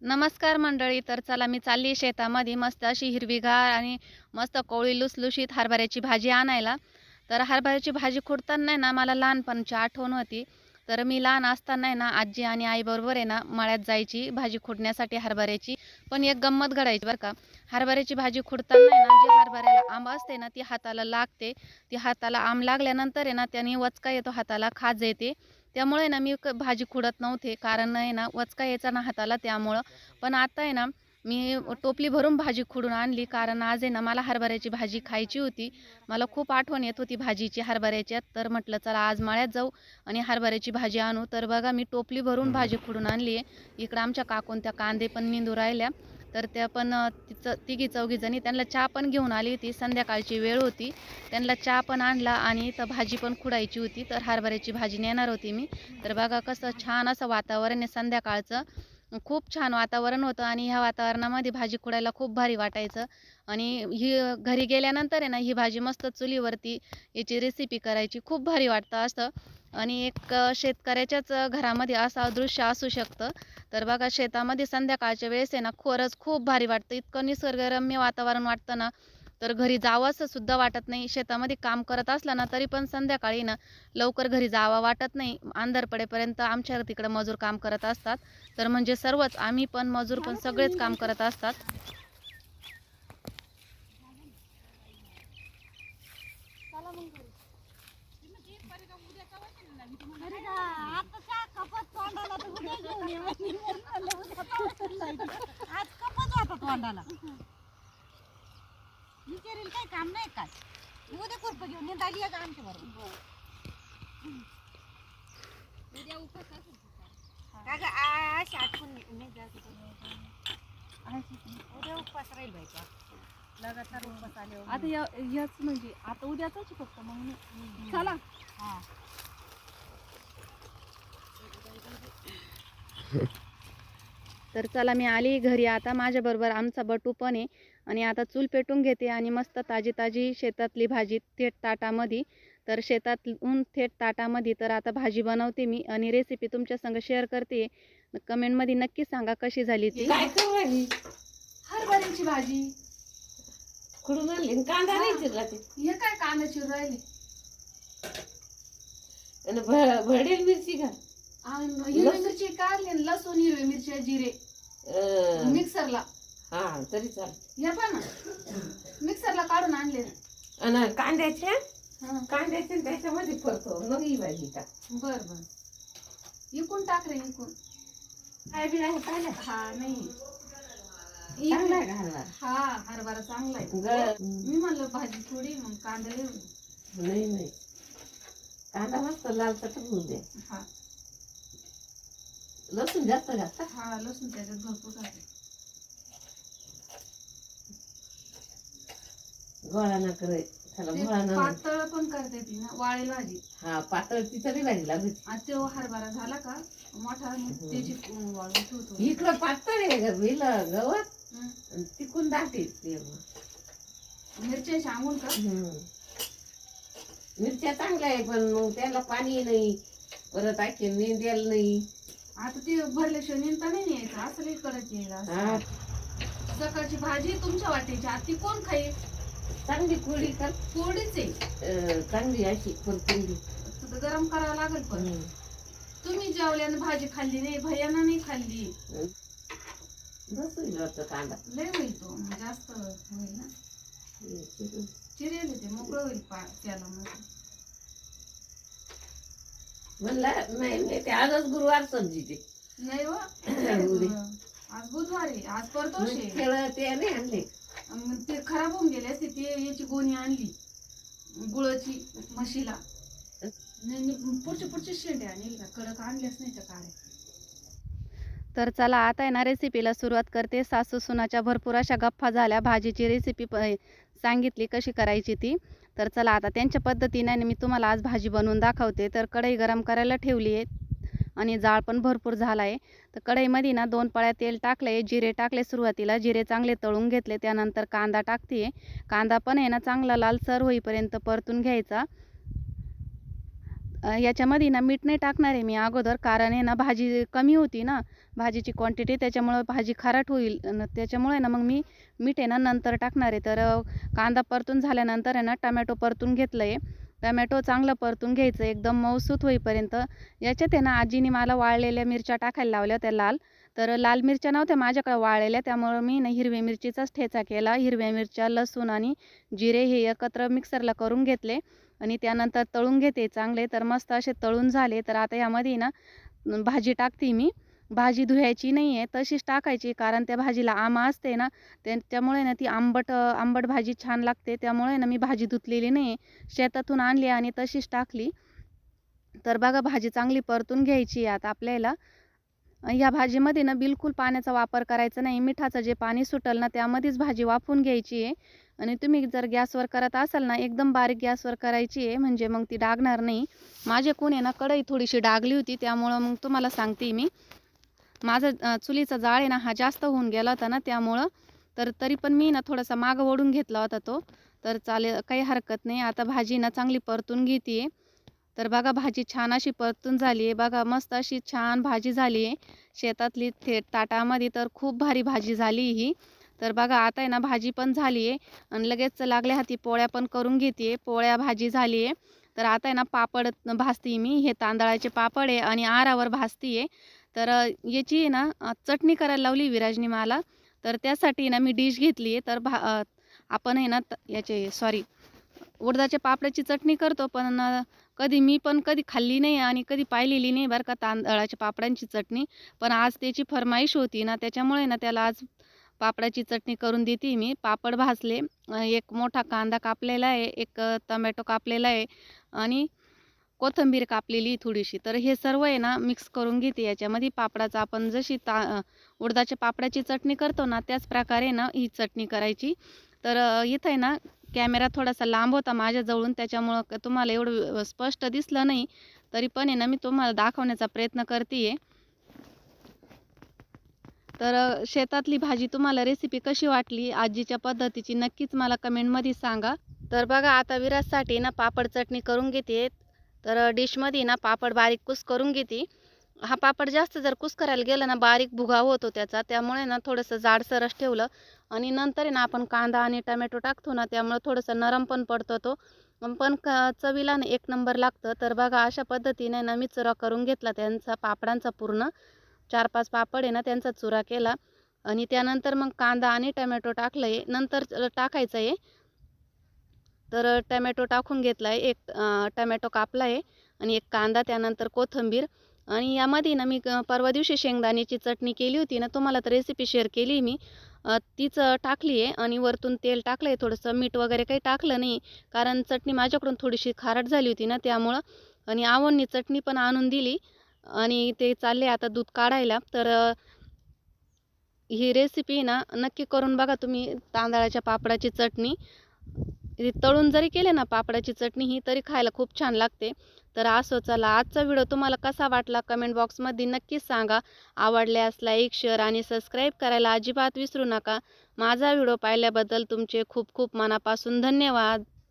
नमस्कार मंडळी. तर चला मी चालली शेतामध्ये मस्त अशी हिरवीगार आणि मस्त कोवळी लुसलुशीत हरभऱ्याची भाजी आणायला. तर हरभऱ्याची भाजी खुडताना आहे ना मला लहानपणची आठवण होती. तर मी लहान असताना आहे ना आजी आणि आईबरोबर आहे ना मळ्यात जायची भाजी खुडण्यासाठी हरभऱ्याची. पण एक गंमत घडायची बरं का. हरभऱ्याची भाजी खुडताना आहे ना जी हरभऱ्याला आंब असते ना ती हाताला लागते. ती हाताला आंब लागल्यानंतर आहे ना त्याने वचका येतो हाताला, खाज येते. त्यामुळे ना मी भाजी खुडत नव्हते, कारण आहे ना वचका यायचा ना हाताला त्यामुळं. पण आता आहे ना मी टोपली भरून भाजी खुडून आणली, कारण आज आहे ना मला हरभऱ्याची भाजी खायची होती. मला खूप आठवण येत होती भाजीची हरभऱ्याच्या. तर म्हटलं चला आज मळ्यात जाऊ आणि हरभऱ्याची भाजी आणू. तर बघा मी टोपली भरून भाजी खुडून आणली आहे. इकडं आमच्या काकून त्या कांदे पण निंदू राहिल्या. तर त्या पण तिघी चौघी जणी त्यांना चहा पण घेऊन आली होती. संध्याकाळची वेळ होती, त्यांना चहा पण आणला आणि इथं भाजी पण खुडायची होती. तर हरभऱ्याची भाजी नेणार होती मी. तर बघा कसं छान असं वातावरण आहे संध्याकाळचं. खूप छान वातावरण होतं आणि ह्या वातावरणामध्ये भाजी खुडायला खूप भारी वाटायचं. आणि ही घरी गेल्यानंतर आहे ना ही भाजी मस्त चुलीवरती याची रेसिपी करायची, खूप भारी वाटतं असं. आणि एक शेतकऱ्याच्याच घरामध्ये असं दृश्य असू शकतं. तर बघा शेतामध्ये संध्याकाळच्या वेळेस आहे ना खरंच खूप भारी वाटतं. इतकं निसर्गरम्य वातावरण वाटतं ना, तर घरी जावंसं सुद्धा वाटत नाही. शेतामध्ये काम करत असलं ना तरी पण संध्याकाळी ना लवकर घरी जावं वाटत नाही. अंधार पडेपर्यंत आमच्या तिकडं मजूर काम करत असतात. तर म्हणजे सर्वच, आम्ही पण मजूर पण सगळेच काम करत असतात. आज कपच होता तोंडाला. विचारेल काही काम नाही काय. उद्या खुरप घेऊन निघाली का आमच्या बरोबर. उद्या उपास अगं अशी आठवण नाही जास्त. उद्या उपास राहील बाई का लगातार उपास आले. आता याच म्हणजे आता उद्याच फक्त मग चला. हा तर चला मी आली घरी. आता माझ्याबरोबर आमचा बटू पण आहे. आणि आता चूल पेटून घेते आणि मस्त ताजी ताजी शेतातली भाजी थेट ताटामध्ये. तर शेतातून थेट ताटामध्ये तर आता भाजी बनवते मी आणि रेसिपी तुमच्या संग शेअर करते. कमेंटमध्ये नक्की सांगा कशी झाली ती. काय करू राहिली? हरभऱ्याची भाजी. कुठून आणली? कांदा नाही चिरला ते. हे काय कांदा चिरून राहिली? आणि भरडेल मिरची का? हिरवी मिरची काढली आणि लसूण, हिरवी मिरची, जिरे मिक्सरला. हा तरी चालते. हे पण मिक्सरला काढून आणले. आणि कांद्याच्या हा कांद्याच्या त्याच्यामध्ये करतो मग ही भाजी का? बर बर. इकून टाक रे इकून. काय बी आहे पाहिलं? हा नाही चांगला आहे घालणार. हा हरभरा चांगला आहे. मी म्हणलं भाजी थोडी मग कांदा लिहून. नाही नाही, कांदा मस्त लाल चटक होऊ दे. हा लसूण जास्त घालता. हा लसूण त्याच्यात भरपूर टाकते. गोळा न करे त्याला गोळा न. पातळ पण करते ती ना वाळेल भाजी. हा पातळ तिथं बी भाजी लागते. आणि तो हरभरा झाला का मोठा मग त्याची वाळून ठेवतो. इकडं पातळ आहे गवत हं. आणि तिकून दाटे ते. मिरच्या सांगून का? मिरच्या चांगल्या आहे पण मग त्याला पाणी नाही, परत आणखी नेंद्याला नाही. आता ते भरल्याशिवाय निंता नाही यायचं असं काही करत यायला. हा सकाळची भाजी तुमच्या वाटेची आती कोण खाईल? चांगली कोळी कर. थोडीच आहे. चांगली अशी कोथिंबीर. तर गरम करावं लागेल. पण तुम्ही जेवल्यानं भाजी खाल्ली नाही, भैयानं नाही खाल्ली. बस होईल वाटतं कांदा. लय होईल तो, जास्त होईल ना. चिरेल ते मोकळं होईल त्याला. म्हणलं नाही नाही, ते आजच गुरुवार समजीते. नाही हो, आज बुधवार आहे, आज परतोष आहे. खेळ ते नाही आणले. मग ते खराब होऊन गेले असते. ते याची गोणी आणली गुळाची म्हशीला. पुढचे शेंडे आणले का? कडक आणलेच नाही त्या काळे. तर चला आता आहे ना रेसिपीला सुरुवात करते. सासू सुनाच्या भरपूर अशा गप्पा झाल्या. भाजीची रेसिपी सांगितली कशी करायची ती. तर चला आता त्यांच्या पद्धतीने मी तुम्हाला आज भाजी बनवून दाखवते. तर कढई गरम करायला ठेवली आहे आणि जाळ पण भरपूर झाला आहे. तर कढईमध्ये ना 2 पळ्या तेल टाकले, जिरे टाकले. सुरुवातीला जिरे चांगले तळून घेतले. त्यानंतर कांदा टाकते. कांदा पण आहे ना चांगला लालसर होईपर्यंत परतून घ्यायचा. याच्यामध्ये ना मीठ नाही टाकणार आहे मी अगोदर, कारण आहे ना भाजी कमी होती ना, भाजीची क्वांटिटी, त्याच्यामुळं भाजी खारट होईल त्याच्यामुळे ना मग मी मीठ आहे ना नंतर टाकणार आहे. तर कांदा परतून झाल्यानंतर आहे ना टमॅटो परतून घेतलं आहे. टमॅटो चांगलं परतून घ्यायचं एकदम मऊसूत होईपर्यंत. याच्यात आहे ना आजीने मला वाळलेल्या मिरच्या टाकायला लावल्या त्या लाल. तर लाल मिरच्या नव्हत्या माझ्याकडे वाळलेल्या, त्यामुळं मी ना हिरव्या मिरचीचाच ठेचा केला. हिरव्या मिरच्या, लसूण आणि जिरे हे एकत्र मिक्सरला करून घेतले आणि त्यानंतर तळून घेते चांगले. तर मस्त असे तळून झाले. तर आता यामध्ये ना भाजी टाकते मी. भाजी धुवायची नाही आहे, तशीच टाकायची, कारण त्या भाजीला आमा असते ना, त्याच्यामुळे ना ती आंबट भाजी छान लागते. त्यामुळे ना मी भाजी धुतलेली नाही आहे, शेतातून आणली आणि तशीच टाकली. तर बघा भाजी चांगली परतून घ्यायची आता आपल्याला. या भाजीमध्ये ना बिलकुल पाण्याचा वापर करायचा नाही. मिठाचं जे पाणी सुटेल ना त्यामध्येच भाजी वाफवून घ्यायची आहे. आणि तुम्ही जर गॅसवर करत असाल ना एकदम बारीक गॅसवर करायची आहे, म्हणजे मग ती डागणार नाही. माझ्याकडून आहे ना कढई थोडीशी डागली होती, त्यामुळं मग तुम्हाला सांगते मी. माझा चुलीचा जाळ आहे ना हा जास्त होऊन गेला होता ना त्यामुळं. तर तरी पण मी ना थोडासा मागं ओढून घेतला होता तो. तर चालेल, काही हरकत नाही. आता भाजी ना चांगली परतून घेते आहे. तर बघा भाजी छान अशी परतून झाली आहे. बघा मस्त अशी छान भाजी झाली आहे शेतातली थेट ताटामध्ये. तर खूप भारी भाजी झाली ही. तर बघा आता आहे ना भाजी पण झाली आहे आणि लगेच लागल्या हाती पोळ्या पण करून घेते. पोळ्या भाजी झाली आहे. तर आता आहे ना पापड भाजते मी. हे तांदळाचे पापड आहे आणि आरावर भाजते आहे. तर याची आहे ना चटणी करायला लावली विराजनी मला. तर त्यासाठी ना मी डिश घेतली आहे. तर आपण आहे ना याचे उडदाच्या पापडाची चटणी करतो, पण मी पण कधी खाल्ली नाही आणि कधी पाहिलेली नाही बरं का तांदळाच्या पापडांची चटणी. पण आज त्याची फरमाईश होती ना, त्याच्यामुळे ना त्याला आज पापडाची चटणी करून देते मी. पापड भाजले, एक मोठा कांदा कापलेला आहे, एक टोमॅटो कापलेला आहे आणि कोथिंबीर कापलेली थोडीशी. तर हे सर्व आहे ना मिक्स करून घेते याच्यामध्ये. पापडाचा आपण जशी उडदाच्या पापडाची चटणी करतो ना त्याच प्रकारे ना ही चटणी करायची. तर इथं आहे ना कॅमेरा थोडासा लांब होता माझ्याजवळून, त्याच्यामुळं तुम्हाला एवढं स्पष्ट दिसलं नाही. तरी पण आहे ना मी तुम्हाला दाखवण्याचा प्रयत्न करते आहे. तर शेतातली भाजी तुम्हाला रेसिपी कशी वाटली आजीच्या पद्धतीची नक्कीच मला कमेंटमध्ये सांगा. तर बघा आता विराजसाठी ना पापड चटणी करून घेते. तर डिशमध्ये ना पापड बारीक कुस करून घेते. हा पापड जास्त जर कुस करायला गेलं ना बारीक भुगा होतो त्याचा, त्यामुळे ना थोडंसं जाडसरच ठेवलं. आणि नंतर आहे ना आपण कांदा आणि टमॅटो टाकतो ना त्यामुळे थोडंसं नरम पण पडतो तो, पण चवीला ना एक नंबर लागतं. तर बघा अशा पद्धतीने ना मी चुरा करून घेतला त्यांचा पापडांचा पूर्ण. 4-5 पापड आहे ना त्यांचा चुरा केला आणि त्यानंतर मग कांदा आणि टमॅटो टाकलं आहे, नंतर टाकायचं आहे. तर टमॅटो टाकून घेतला आहे, एक टमॅटो कापला आहे आणि एक कांदा, त्यानंतर कोथिंबीर. आणि यामध्ये ना मी परवा दिवशी शेंगदाण्याची चटणी केली होती ना, तुम्हाला तर रेसिपी शेअर केली मी, तीच टाकली आहे. आणि वरतून तेल टाकलं आहे थोडंसं, मीठ वगैरे काही टाकलं नाही, कारण चटणी माझ्याकडून थोडीशी खारट झाली होती ना त्यामुळं. आणि आवडणी चटणी पण आणून दिली आणि ते चालले आता दूध काढायला. तर ही रेसिपी ना नक्की करून बघा तुम्ही. तांदळाच्या पापडाची चटणी तळून जरी केले ना पापडाची चटणी ही, तरी खायला खूप छान लागते. तर असो, चला आजचा व्हिडिओ तुम्हाला कसा वाटला कमेंट बॉक्समध्ये नक्कीच सांगा. आवडल्यास लाईक, शेअर आणि सबस्क्राईब करायला अजिबात विसरू नका. माझा व्हिडिओ पाहिल्याबद्दल तुमचे खूप खूप मनापासून धन्यवाद.